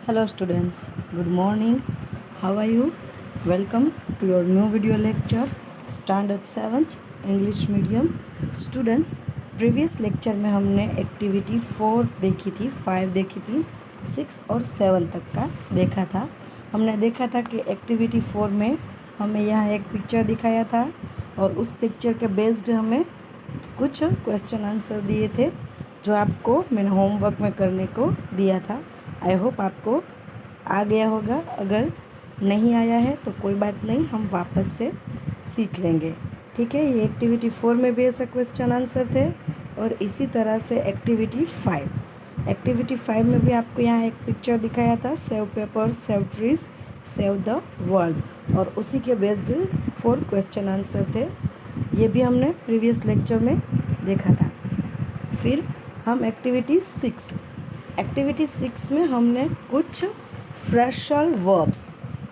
Hello students, good morning. How are you? Welcome to your new video lecture, Standard 7th English Medium. Students, previous lecture में हमने activity 4 देखी थी, 5 देखी थी, 6 और 7 तक का देखा था। हमने देखा था कि एक्टिविटी 4 में हमें यहाँ एक पिक्चर दिखाया था और उस पिक्चर के बेस्ड हमें कुछ क्वेश्चन आंसर दिए थे जो आपको मैंने होमवर्क में करने को दिया था। आई होप आपको आ गया होगा। अगर नहीं आया है तो कोई बात नहीं, हम वापस से सीख लेंगे। ठीक है, ये एक्टिविटी 4 में भी ऐसे क्वेश्चन आंसर थे और इसी तरह से एक्टिविटी 5 में भी आपको यहाँ एक पिक्चर दिखाया था, save paper, save trees, save the world, और उसी के बेस्ड 4 क्वेश्चन आंसर थे। ये भी हमने प्रीवियस लेक्चर में देखा था। फिर हम एक्टिविटी 6 में हमने कुछ फ्रेशल वर्ब्स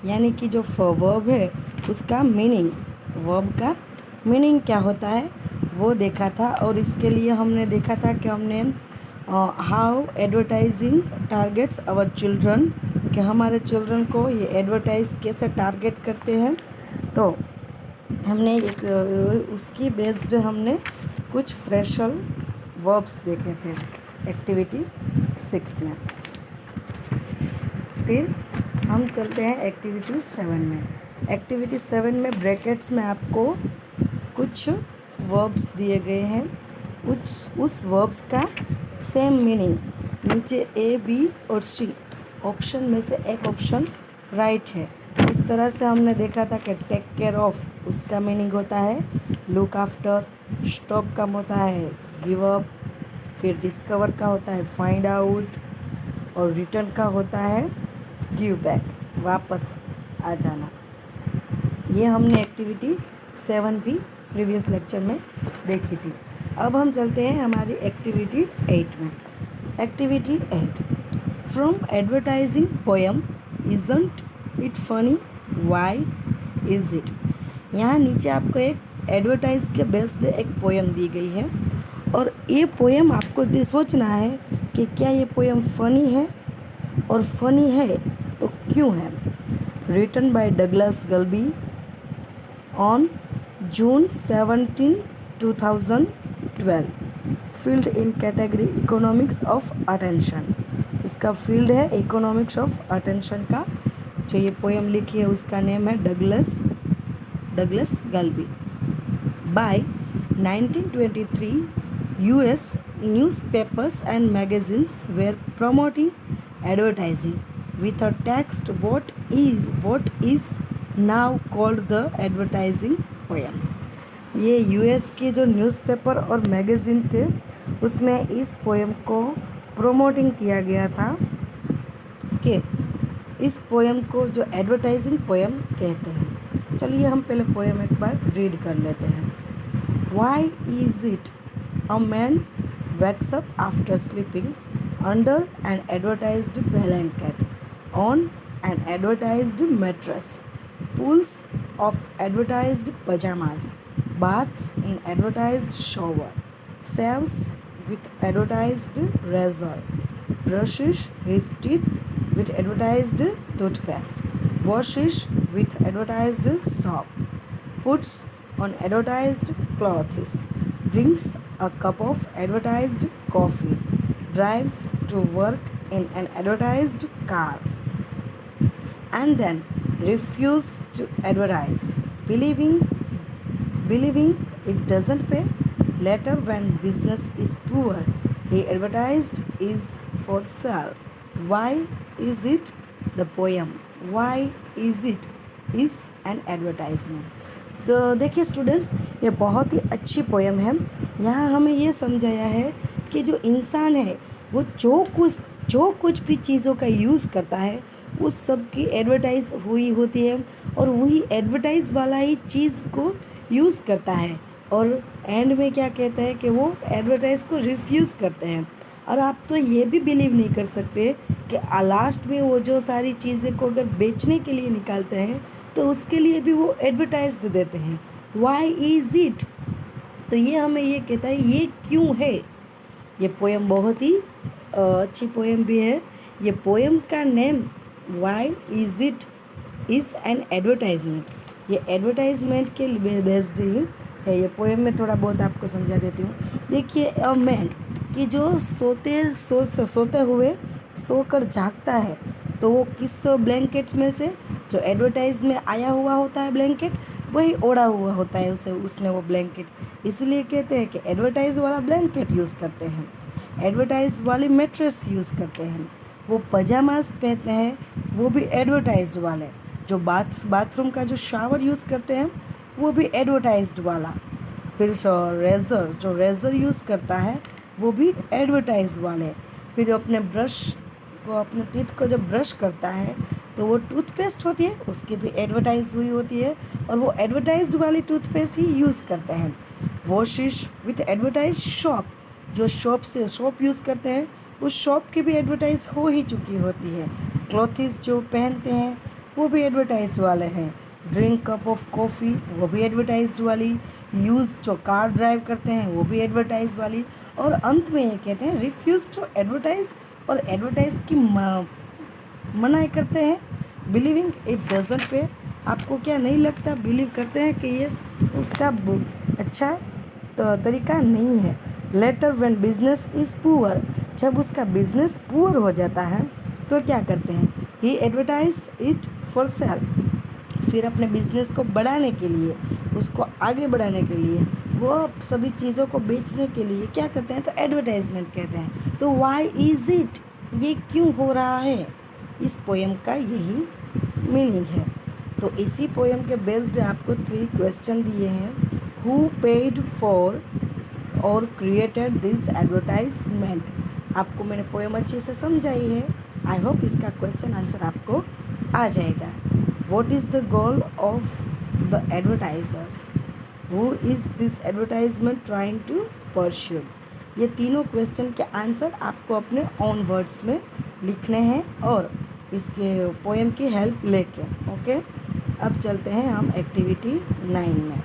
यानी कि जो वर्ब है उसका मीनिंग, वर्ब का मीनिंग क्या होता है वो देखा था। और इसके लिए हमने देखा था कि हमने how advertising targets our children, कि हमारे चिल्ड्रन को ये एडवर्टाइज कैसे टारगेट करते हैं। तो हमने एक उसकी बेस्ड हमने कुछ फ्रेशल वर्ब्स देखे थे एक्टिविटी 6 में। फिर हम चलते हैं एक्टिविटी 7 में। एक्टिविटी 7 में ब्रैकेट्स में आपको कुछ वर्ब्स दिए गए हैं, उस वर्ब्स का सेम मीनिंग नीचे ए, बी और सी ऑप्शन में से एक ऑप्शन राइट है। इस तरह से हमने देखा था कि टेक केयर ऑफ, उसका मीनिंग होता है लुक आफ्टर, स्टॉप का होता है गिव अप, फिर डिस्कवर का होता है फाइंड आउट, और रिटर्न का होता है गिव बैक, वापस आ जाना। ये हमने एक्टिविटी 7 भी प्रीवियस लेक्चर में देखी थी। अब हम चलते हैं हमारी एक्टिविटी 8 में। Activity 8, from advertising poem isn't it funny, why is it. यहाँ नीचे आपको एक एडवर्टाइज के बेस्ड एक पोएम दी गई है और ये पोएम आपको सोचना है कि क्या ये पोएम फ़नी है, और फ़नी है तो क्यों है। Written by Douglas Galbi on June 17, 2012, field in category economics of attention. इसका फील्ड है इकोनॉमिक्स ऑफ अटेंशन का। जो ये पोएम लिखी है उसका नेम है Douglas Galbi. By 1923 US newspapers and magazines were promoting advertising with a text what is now called the advertising poem। ये US के जो न्यूज़पेपर और मैगज़ीन थे उसमें इस पोएम को प्रोमोटिंग किया गया था कि इस पोएम को जो एडवर्टाइजिंग पोएम कहते हैं। चलिए हम पहले पोएम एक बार रीड कर लेते हैं। Why is it a man wakes up after sleeping under an advertised blanket on an advertised mattress, pulls off advertised pajamas, baths in advertised shower, shaves with advertised razor, brushes his teeth with advertised toothpaste, washes with advertised soap, puts on advertised clothes, drinks a cup of advertised coffee, drives to work in an advertised car, and then refuses to advertise, believing it doesn't pay. Later, when business is poor, he advertised is for sale. Why is it the poem? Why is it is an advertisement? तो देखिए students, ये बहुत ही अच्छी poem है। यहाँ हमें ये समझाया है कि जो इंसान है वो जो कुछ भी चीज़ों का यूज़ करता है उस सब की एडवर्टाइज हुई होती है और वही एडवर्टाइज वाला ही चीज़ को यूज़ करता है, और एंड में क्या कहता है कि वो एडवर्टाइज को रिफ्यूज़ करते हैं। और आप तो ये भी बिलीव नहीं कर सकते कि लास्ट में वो जो सारी चीज़ें को अगर बेचने के लिए निकालते हैं तो उसके लिए भी वो एडवर्टाइज्ड देते हैं। वाई इज़ इट, तो ये हमें ये कहता है ये क्यों है। ये पोएम बहुत ही अच्छी पोएम भी है। ये पोएम का name why is it is an advertisement, ये एडवर्टाइजमेंट के बेस्ड ही है। ये पोएम में थोड़ा बहुत आपको समझा देती हूँ। देखिए, अ मैन कि जो सोते हुए सोकर जागता है, तो वो किस ब्लैंकेट में से, जो एडवर्टाइज में आया हुआ होता है ब्लैंकेट, वही ओढ़ा हुआ होता है उसने वो ब्लैंकेट। इसलिए कहते हैं कि एडवर्टाइज वाला ब्लैंकेट यूज़ करते हैं, एडवर्टाइज वाली मेट्रेस यूज़ करते हैं। वो पजामास पहनते हैं, वो भी एडवर्टाइज वाले। जो बाथरूम का जो शावर यूज़ करते हैं, वो भी एडवर्टाइज्ड वाला। फिर जो रेज़र यूज़ करता है, वो भी एडवर्टाइज वाले। फिर अपने टीथ को जब ब्रश करता है, तो वो टूथपेस्ट होती है, उसकी भी एडवर्टाइज हुई होती है, और वो एडवर्टाइज्ड वाली टूथपेस्ट ही यूज़ करते हैं। वॉशिश विथ एडवर्टाइज शॉप, जो शॉप यूज़ करते हैं, उस शॉप की भी एडवर्टाइज हो ही चुकी होती है। क्लॉथिस जो पहनते हैं, वो भी एडवर्टाइज वाले हैं। ड्रिंक कप ऑफ कॉफ़ी, वो भी एडवर्टाइज वाली। यूज़ जो कार ड्राइव करते हैं, वो भी एडवर्टाइज वाली। और अंत में ये कहते हैं रिफ्यूज़ टू एडवर्टाइज, और एडवर्टाइज की मनाही करते हैं। बिलीविंग इट डजंट पे, आपको क्या नहीं लगता, बिलीव करते हैं कि ये उसका अच्छा तरीका नहीं है। Letter when business is poor, जब उसका बिजनेस पुअर हो जाता है, तो क्या करते हैं, ही एडवर्टाइज इट फॉर सेल, फिर अपने बिजनेस को बढ़ाने के लिए, उसको आगे बढ़ाने के लिए, वो सभी चीज़ों को बेचने के लिए क्या करते हैं, तो एडवर्टाइजमेंट कहते हैं। तो व्हाई इज़ इट, ये क्यों हो रहा है, इस पोएम का यही मीनिंग है। तो इसी पोएम के बेस्ड आपको 3 क्वेश्चन दिए हैं। हु पेड फॉर और क्रिएटेड दिस एडवर्टाइजमेंट। आपको मैंने पोएम अच्छे से समझाई है। आई होप इसका क्वेश्चन आंसर आपको आ जाएगा। What is the goal of the advertisers, who is this advertisement trying to pursue. ये तीनों क्वेश्चन के आंसर आपको अपने ओन वर्ड्स में लिखने हैं, और इसके पोएम की हेल्प लेके। ओके, अब चलते हैं हम एक्टिविटी 9 में।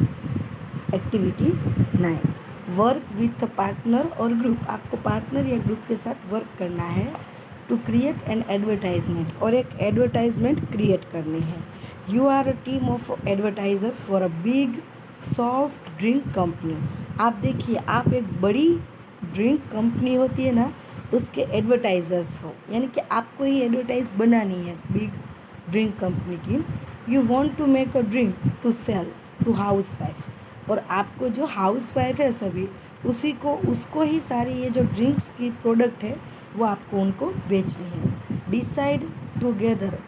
एक्टिविटी 9, वर्क विथ पार्टनर और ग्रुप। आपको पार्टनर या ग्रुप के साथ वर्क करना है टू क्रिएट एन एडवर्टाइजमेंट, और एक एडवर्टाइजमेंट क्रिएट करनी है। You are a team of advertiser for a big soft drink company. आप देखिए, आप एक बड़ी ड्रिंक कंपनी होती है ना, उसके एडवर्टाइज़र्स हो, यानी कि आपको ही एडवर्टाइज बनानी है बिग ड्रिंक कंपनी की। You want to make a drink to sell to हाउस वाइफ्स, और आपको जो हाउस वाइफ है सभी, उसको ही सारी ये जो ड्रिंक्स की प्रोडक्ट है, वो आपको उनको बेचनी है। Decide together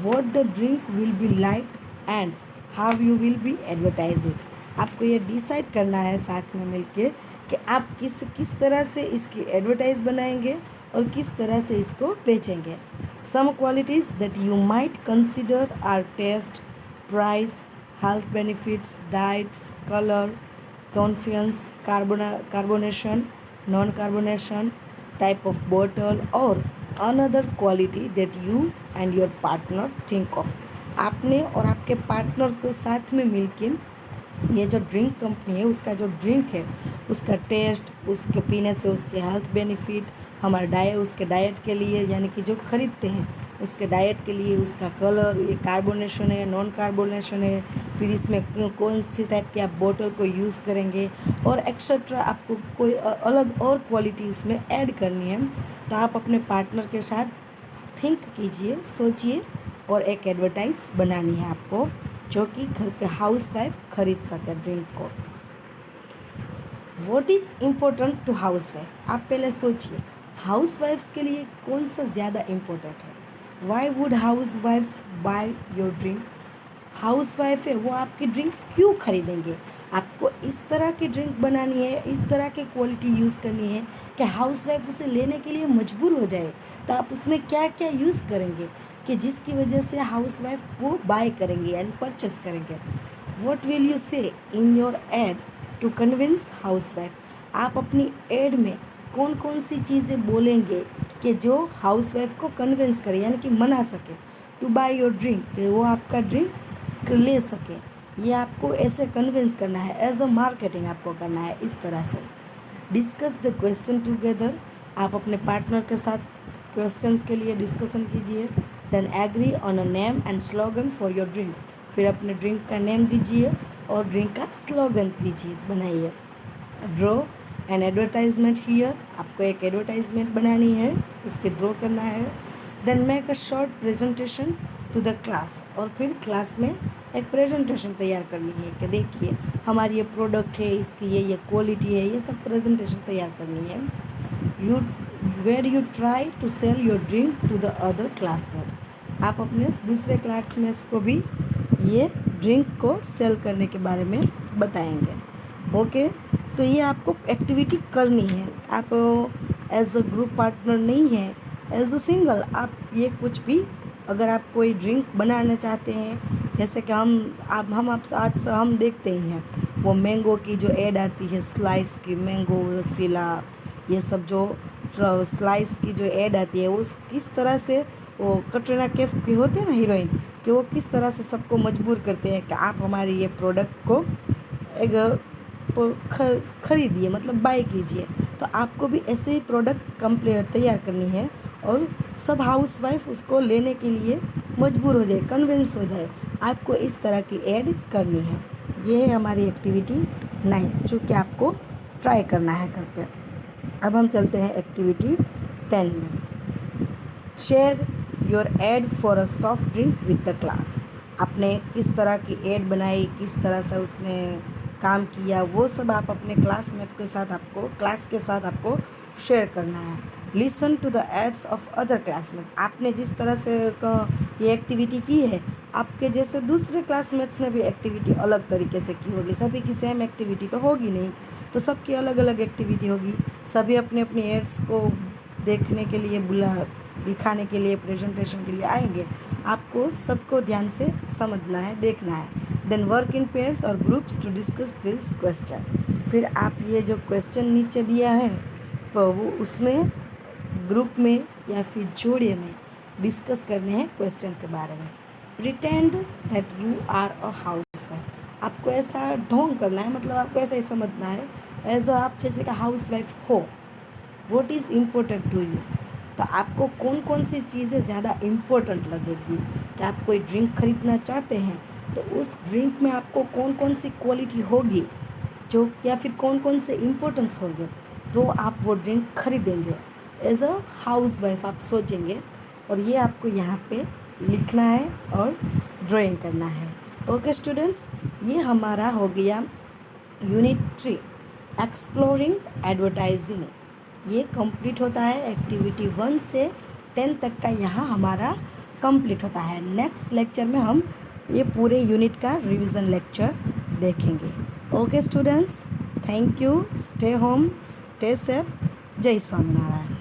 what the drink will be like and how you will be advertise it. आपको ये डिसाइड करना है साथ में मिलके कि आप किस तरह से इसकी एडवर्टाइज बनाएंगे और किस तरह से इसको बेचेंगे। Some qualities that you might consider are taste, price, health benefits, diets, colour, confidence, carbonation, non carbonation, type of bottle, और another quality that you and your partner think of. आपने और आपके पार्टनर को साथ में मिलके ये जो ड्रिंक कंपनी है, उसका जो ड्रिंक है, उसका टेस्ट, उसके पीने से उसके हेल्थ बेनिफिट, हमारे उसके डाइट के लिए, यानी कि जो खरीदते हैं उसके डाइट के लिए, उसका कलर, ये कार्बोनेशन है, नॉन कार्बोनेशन है, फिर इसमें कौन सी टाइप की आप बोतल को यूज़ करेंगे, और एक्सेट्रा आपको कोई अलग और क्वालिटी उसमें ऐड करनी है। तो आप अपने पार्टनर के साथ थिंक कीजिए, सोचिए, और एक एडवर्टाइज बनानी है आपको, जो कि घर पे हाउस वाइफ खरीद सके ड्रिंक को। What is important to housewife. आप पहले सोचिए, हाउस वाइफ्स के लिए कौन सा ज़्यादा इम्पोर्टेंट है। वाई वुड हाउस वाइफ्स buy your drink. Housewife है, वो आपकी ड्रिंक क्यों खरीदेंगे। आपको इस तरह की ड्रिंक बनानी है, इस तरह की क्वालिटी यूज़ करनी है कि हाउस वाइफ उसे लेने के लिए मजबूर हो जाए। तो आप उसमें क्या क्या यूज़ करेंगे कि जिसकी वजह से हाउस वाइफ वो बाय करेंगे, यानी परचेस करेंगे। What will you say in your ad to convince housewife. आप अपनी एड में कौन कौन सी चीज़ें बोलेंगे कि जो हाउस वाइफ को कन्विंस करे, यानी कि मना सके टू बाय योर ड्रिंक, कि वो आपका ड्रिंक ले सके। ये आपको ऐसे कन्विंस करना है, एज अ मार्केटिंग आपको करना है इस तरह से। Discuss the question together. आप अपने पार्टनर के साथ क्वेश्चंस के लिए डिस्कशन कीजिए। Then agree on a name and slogan for your drink, फिर अपने ड्रिंक का नेम दीजिए और ड्रिंक का स्लोगन दीजिए, बनाइए। ड्रॉ एन एडवर्टाइजमेंट हियर, आपको एक एडवर्टाइजमेंट बनानी है, उसके ड्रॉ करना है। Then make a short presentation to the class, और फिर क्लास में एक प्रेजेंटेशन तैयार करनी है कि देखिए हमारी ये प्रोडक्ट है, इसकी ये क्वालिटी है, ये सब प्रेजेंटेशन तैयार करनी है। You where you try to sell your drink to the other classmate, आप अपने दूसरे क्लासमेट्स को भी ये ड्रिंक को सेल करने के बारे में बताएंगे। ओके, तो ये आपको एक्टिविटी करनी है। आप एज अ ग्रुप पार्टनर नहीं है, एज अ सिंगल आप ये कुछ भी, अगर आप कोई ड्रिंक बनाना चाहते हैं, जैसे कि हम आप साथ हम देखते ही हैं वो मैंगो की जो ऐड आती है, स्लाइस की मैंगो रसीला, ये सब जो स्लाइस की जो ऐड आती है, वो किस तरह से वो कटरीना कैफ की होती है ना हीरोइन, कि वो किस तरह से सबको मजबूर करते हैं कि आप हमारी ये प्रोडक्ट को एक खरीदिए, मतलब बाय कीजिए। तो आपको भी ऐसे ही प्रोडक्ट तैयार करनी है और सब हाउसवाइफ उसको लेने के लिए मजबूर हो जाए, कन्विंस हो जाए। आपको इस तरह की ऐड करनी है। ये है हमारी एक्टिविटी 9, जो कि आपको ट्राई करना है घर पे। अब हम चलते हैं एक्टिविटी 10 में। Share your add for a soft drink with the class, आपने किस तरह की ऐड बनाई, किस तरह से उसमें काम किया, वो सब आप अपने क्लासमेट के साथ, आपको क्लास के साथ आपको शेयर करना है। Listen to the ads of other classmate, आपने जिस तरह से ये एक्टिविटी की है, आपके जैसे दूसरे क्लासमेट्स ने भी एक्टिविटी अलग तरीके से की होगी, सभी की सेम एक्टिविटी तो होगी नहीं, तो सबकी अलग अलग एक्टिविटी होगी। सभी अपने अपनी एड्स को देखने के लिए दिखाने के लिए, प्रेजेंटेशन के लिए आएंगे। आपको सबको ध्यान से समझना है, देखना है। Then work in pairs or groups to discuss this question, फिर आप ये जो क्वेश्चन नीचे दिया है तो वो उसमें ग्रुप में या फिर जोड़े में डिस्कस करने हैं क्वेश्चन के बारे में। Pretend that you are a housewife, आपको ऐसा ढोंग करना है, मतलब आपको ऐसा ही समझना है एज आप जैसे कि हाउसवाइफ हो। What is important to you, तो आपको कौन कौन सी चीज़ें ज़्यादा इम्पोर्टेंट लगेगी, कि आप कोई ड्रिंक खरीदना चाहते हैं तो उस ड्रिंक में आपको कौन कौन सी क्वालिटी होगी जो, या फिर कौन कौन से इम्पोर्टेंस होंगे, तो आप वो ड्रिंक खरीदेंगे। एज अ हाउसवाइफ आप सोचेंगे, और ये आपको यहाँ पे लिखना है और ड्राइंग करना है। ओके स्टूडेंट्स, ये हमारा हो गया यूनिट 3 एक्सप्लोरिंग एडवर्टाइजिंग। ये कंप्लीट होता है, एक्टिविटी 1 से 10 तक का यहाँ हमारा कंप्लीट होता है। नेक्स्ट लेक्चर में हम ये पूरे यूनिट का रिवीजन लेक्चर देखेंगे। Okay students, thank you, stay home, stay safe, जय स्वामीनारायण।